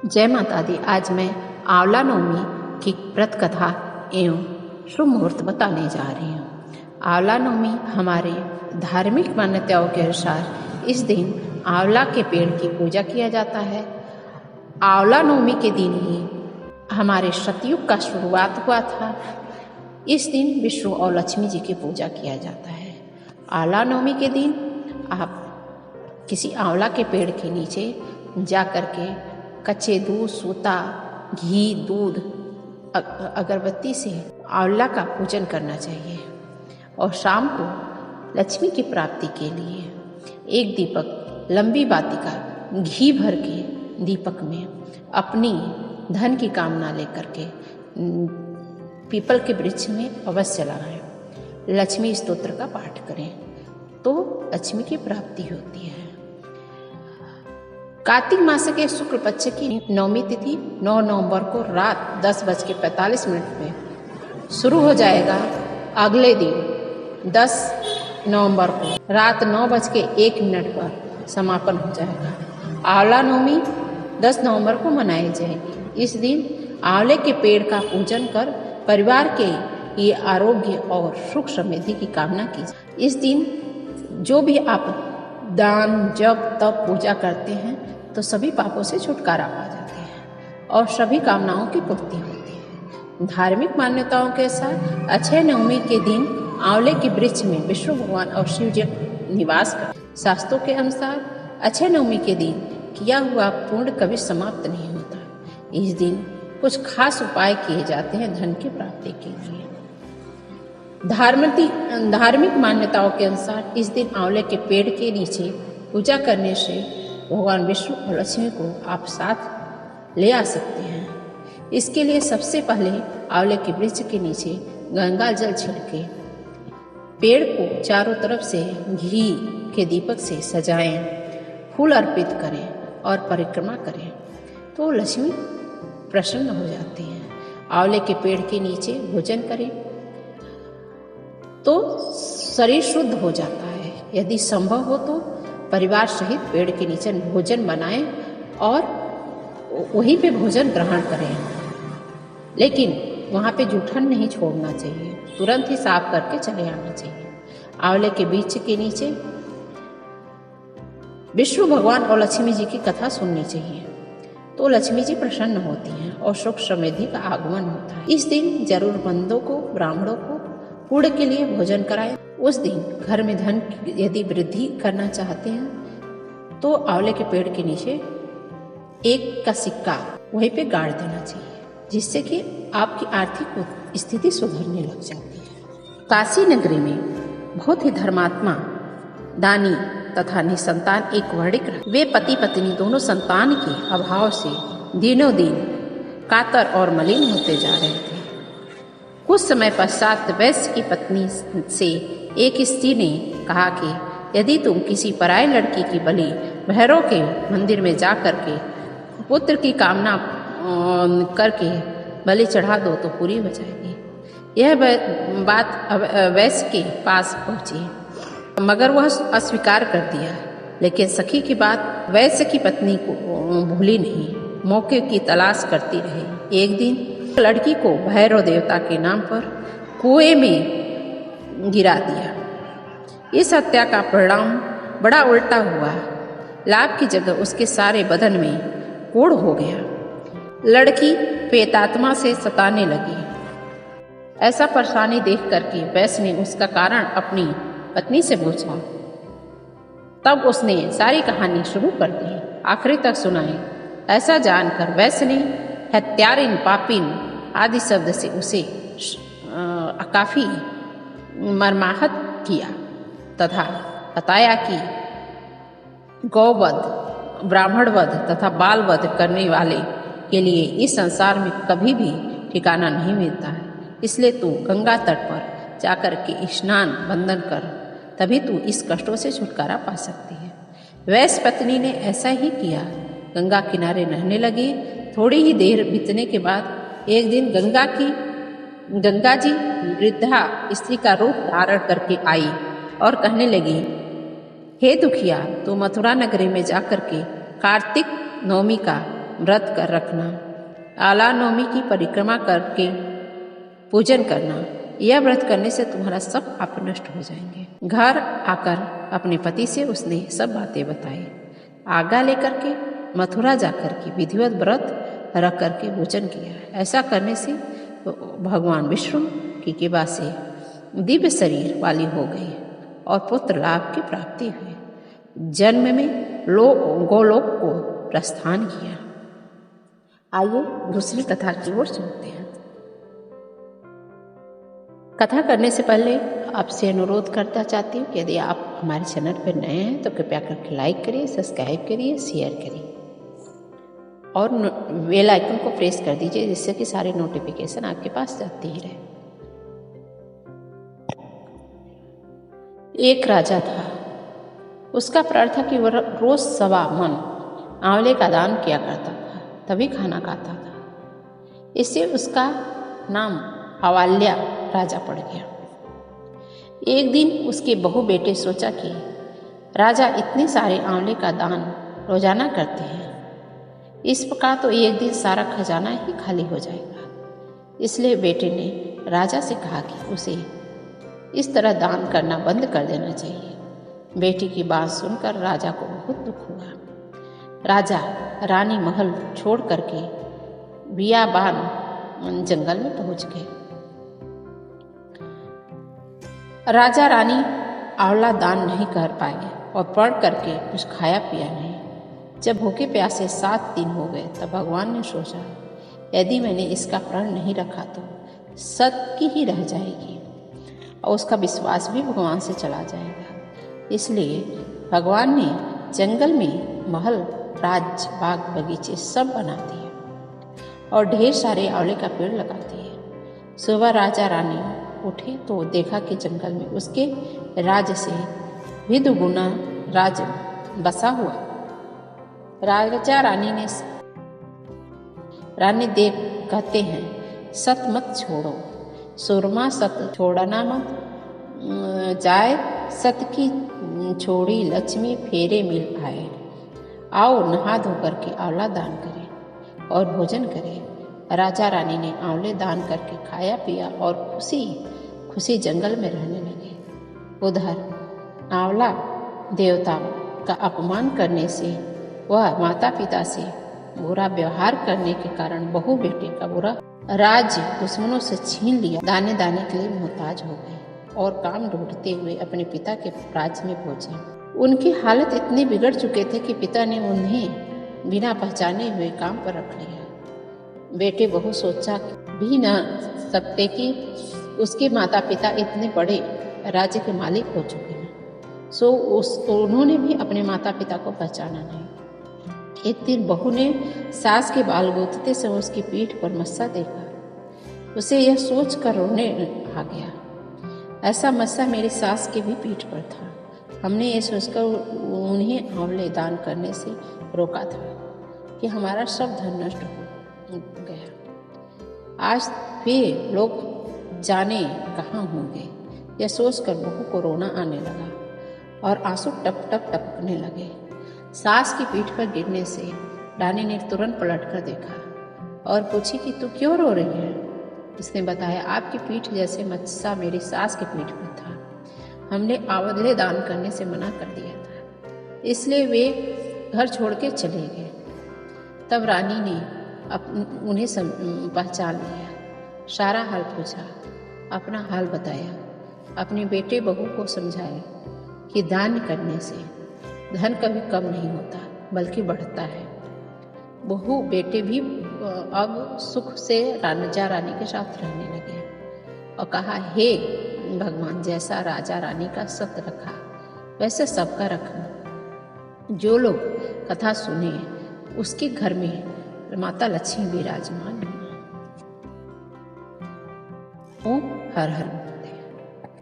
जय माता दी। आज मैं आंवला नवमी की व्रत कथा एवं शुभ मुहूर्त बताने जा रही हूँ। आंवला नवमी हमारे धार्मिक मान्यताओं के अनुसार इस दिन आंवला के पेड़ की पूजा किया जाता है। आंवला नवमी के दिन ही हमारे सतयुग का शुरुआत हुआ था। इस दिन विष्णु और लक्ष्मी जी की पूजा किया जाता है। आंवला नवमी के दिन आप किसी आंवला के पेड़ के नीचे जा कर के कच्चे दूध, सूता, घी, दूध, अगरबत्ती से आंवला का पूजन करना चाहिए। और शाम को लक्ष्मी की प्राप्ति के लिए एक दीपक, लंबी बातिका घी भर के दीपक में अपनी धन की कामना लेकर के पीपल के वृक्ष में अवश्य लगाएं। लक्ष्मी स्तोत्र का पाठ करें तो लक्ष्मी की प्राप्ति होती है। कार्तिक मास के शुक्ल पक्ष की नवमी तिथि 9 नवंबर को रात 10:45 में शुरू हो जाएगा। अगले दिन 10 नवंबर को रात 9:01 पर समापन हो जाएगा। आंवला नवमी 10 नवंबर को मनाई जाएगी। इस दिन आंवले के पेड़ का पूजन कर परिवार के लिए आरोग्य और सुख समृद्धि की कामना की जाए। इस दिन जो भी आप दान, जप, तप, पूजा करते हैं तो सभी पापों से छुटकारा पा जाते हैं और सभी कामनाओं की पूर्ति होती है। धार्मिक मान्यताओं के अनुसार अक्षय नवमी के दिन आंवले के वृक्ष में विष्णु भगवान और शिव जी निवास करते। शास्त्रों के अनुसार अक्षय नवमी के दिन किया हुआ पुण्य कभी समाप्त नहीं होता। इस दिन कुछ खास उपाय किए जाते हैं धन की प्राप्ति के लिए। धार्मिक मान्यताओं के अनुसार इस दिन आंवले के पेड़ के नीचे पूजा करने से भगवान विष्णु और लक्ष्मी को आप साथ ले आ सकते हैं। इसके लिए सबसे पहले आंवले के वृक्ष के नीचे गंगा जल छिड़के पेड़ को चारों तरफ से घी के दीपक से सजाएं, फूल अर्पित करें और परिक्रमा करें तो लक्ष्मी प्रसन्न हो जाती हैं। आंवले के पेड़ के नीचे भोजन करें तो शरीर शुद्ध हो जाता है। यदि संभव हो तो परिवार सहित पेड़ के नीचे भोजन बनाएं और वहीं पे भोजन ग्रहण करें, लेकिन वहाँ पे जूठन नहीं छोड़ना चाहिए, तुरंत ही साफ करके चले आना चाहिए। आंवले के वृक्ष के नीचे विष्णु भगवान और लक्ष्मी जी की कथा सुननी चाहिए तो लक्ष्मी जी प्रसन्न होती हैं और सुख समृद्धि का आगमन होता है। इस दिन जरूरतमंदों को, ब्राह्मणों को पुण्य के लिए भोजन कराएं। उस दिन घर में धन यदि वृद्धि करना चाहते हैं तो आंवले के पेड़ के नीचे 1 का सिक्का वहीं पे गाड़ देना चाहिए, जिससे कि आपकी आर्थिक स्थिति सुधरने लग जाती है। काशी नगरी में बहुत ही धर्मात्मा, दानी तथा निसंतान एक वर्णिक रहे। वे पति पत्नी दोनों संतान के अभाव से दिनों दिन कातर और मलिन होते जा रहे थे। कुछ समय पश्चात वैश्य की पत्नी से एक स्त्री ने कहा कि यदि तुम किसी पराई लड़की की बलि भैरव के मंदिर में जा करके पुत्र की कामना करके बलि चढ़ा दो तो पूरी हो जाएगी। यह बात वैश्य के पास पहुंची मगर वह अस्वीकार कर दिया। लेकिन सखी की बात वैश्य की पत्नी को भूली नहीं, मौके की तलाश करती रही। एक दिन लड़की को भैरव देवता के नाम पर कुएं में गिरा दिया। इस हत्या का परिणाम बड़ा उल्टा हुआ। लाभ की जगह उसके सारे बदन में कोढ़ हो गया। लड़की प्रेतात्मा से सताने लगी। ऐसा परेशानी देख करके वैश्य ने उसका कारण अपनी पत्नी से पूछा। तब उसने सारी कहानी शुरू कर दी, आखिरी तक सुनाई। ऐसा जानकर वैश्य ने हत्यारिन, पापिन आदि शब्द से उसे काफी मर्माहत किया तथा बताया कि गौवध, ब्राह्मणवध तथा बालवध करने वाले के लिए इस संसार में कभी भी ठिकाना नहीं मिलता है। इसलिए तू गंगा तट पर जाकर के स्नान बंदन कर, तभी तू इस कष्टों से छुटकारा पा सकती है। वैश्य पत्नी ने ऐसा ही किया। गंगा किनारे रहने लगी। थोड़ी ही देर बीतने के बाद एक दिन गंगा जी वृद्धा स्त्री का रूप धारण करके आई और कहने लगी, हे दुखिया, तू मथुरा नगरी में जाकर के कार्तिक नवमी का व्रत कर रखना, आला नवमी की परिक्रमा करके पूजन करना। यह व्रत करने से तुम्हारा सब पाप नष्ट हो जाएंगे। घर आकर अपने पति से उसने सब बातें बताई। आज्ञा लेकर के मथुरा जाकर के विधिवत व्रत रख करके पूजन किया। ऐसा करने से भगवान विष्णु की कृपा से दिव्य शरीर वाली हो गई और पुत्र लाभ की प्राप्ति हुई। जन्म में गोलोक को प्रस्थान किया। आइए दूसरी कथा की ओर चलते हैं। कथा करने से पहले आपसे अनुरोध करना चाहती हूँ कि यदि आप हमारे चैनल पर नए हैं तो कृपया करके लाइक करिए, सब्सक्राइब करिए, शेयर करिए और बेल आइकन को प्रेस कर दीजिए, जिससे कि सारे नोटिफिकेशन आपके पास जाते ही रहे। एक राजा था। उसका प्रण था कि वह रोज 1.25 मन आंवले का दान किया करता था, तभी खाना खाता था। इससे उसका नाम आवाल्या राजा पड़ गया। एक दिन उसके बहू बेटे सोचा कि राजा इतने सारे आंवले का दान रोजाना करते हैं, इस प्रकार तो एक दिन सारा खजाना ही खाली हो जाएगा। इसलिए बेटे ने राजा से कहा कि उसे इस तरह दान करना बंद कर देना चाहिए। बेटी की बात सुनकर राजा को बहुत दुख हुआ। राजा रानी महल छोड़ करके बियाबान जंगल में पहुंच गए। राजा रानी आंवला दान नहीं कर पाए और पढ़ करके कुछ खाया पिया नहीं। जब भूखे प्यासे 7 दिन हो गए तब भगवान ने सोचा, यदि मैंने इसका प्रण नहीं रखा तो सत की ही रह जाएगी और उसका विश्वास भी भगवान से चला जाएगा। इसलिए भगवान ने जंगल में महल, राज, बाग, बगीचे सब बना दिए और ढेर सारे आंवले का पेड़ लगा दिए। सुबह राजा रानी उठे तो देखा कि जंगल में उसके राज्य से भी दुगुना राज बसा हुआ। राजा रानी देख कहते हैं, सत मत छोड़ो, सुरमा सत छोड़ना मत जाए, सत की छोड़ी लक्ष्मी फेरे मिल आए। आओ नहा धो करके आंवला दान करें और भोजन करें। राजा रानी ने आंवले दान करके खाया पिया और खुशी खुशी जंगल में रहने लगे। उधर आंवला देवता का अपमान करने से, वह माता पिता से बुरा व्यवहार करने के कारण बहू बेटे का बुरा राज्य दुश्मनों से छीन लिया। दाने दाने के लिए मोहताज हो गए और काम ढूंढते हुए अपने पिता के राज्य में पहुंचे। उनकी हालत इतने बिगड़ चुके थे कि पिता ने उन्हें बिना पहचाने हुए काम पर रख लिया। बेटे बहू सोचा भी न सकते कि उसके माता पिता इतने बड़े राज्य के मालिक हो चुके हैं। उन्होंने भी अपने माता पिता को पहचाना नहीं। एक दिन बहू ने सास के बाल गूंथते समय उसकी पीठ पर मस्सा देखा। उसे यह सोच कर रोने आ गया, ऐसा मस्सा मेरी सास के भी पीठ पर था। हमने ये सोचकर उन्हें आंवले दान करने से रोका था कि हमारा सब धन नष्ट हो गया। आज वे लोग जाने कहाँ होंगे। यह सोचकर बहू को रोना आने लगा और आंसू टप टप टपकने लगे। सास की पीठ पर गिरने से रानी ने तुरंत पलटकर देखा और पूछी कि तू क्यों रो रही है। उसने बताया, आपकी पीठ जैसे मस्सा मेरी सास की पीठ पर था। हमने आंवले दान करने से मना कर दिया था, इसलिए वे घर छोड़ के चले गए। तब रानी ने उन्हें पहचान लिया, सारा हाल पूछा, अपना हाल बताया, अपने बेटे बहू को समझाया कि दान करने से धन कभी कम नहीं होता बल्कि बढ़ता है। बहू बेटे भी अब सुख से राजा रानी के साथ रहने लगे और कहा, हे भगवान, जैसा राजा रानी का सत रखा वैसे सबका रखना। जो लोग कथा सुने उसके घर में माता लक्ष्मी विराजमान है। ओम हर हर।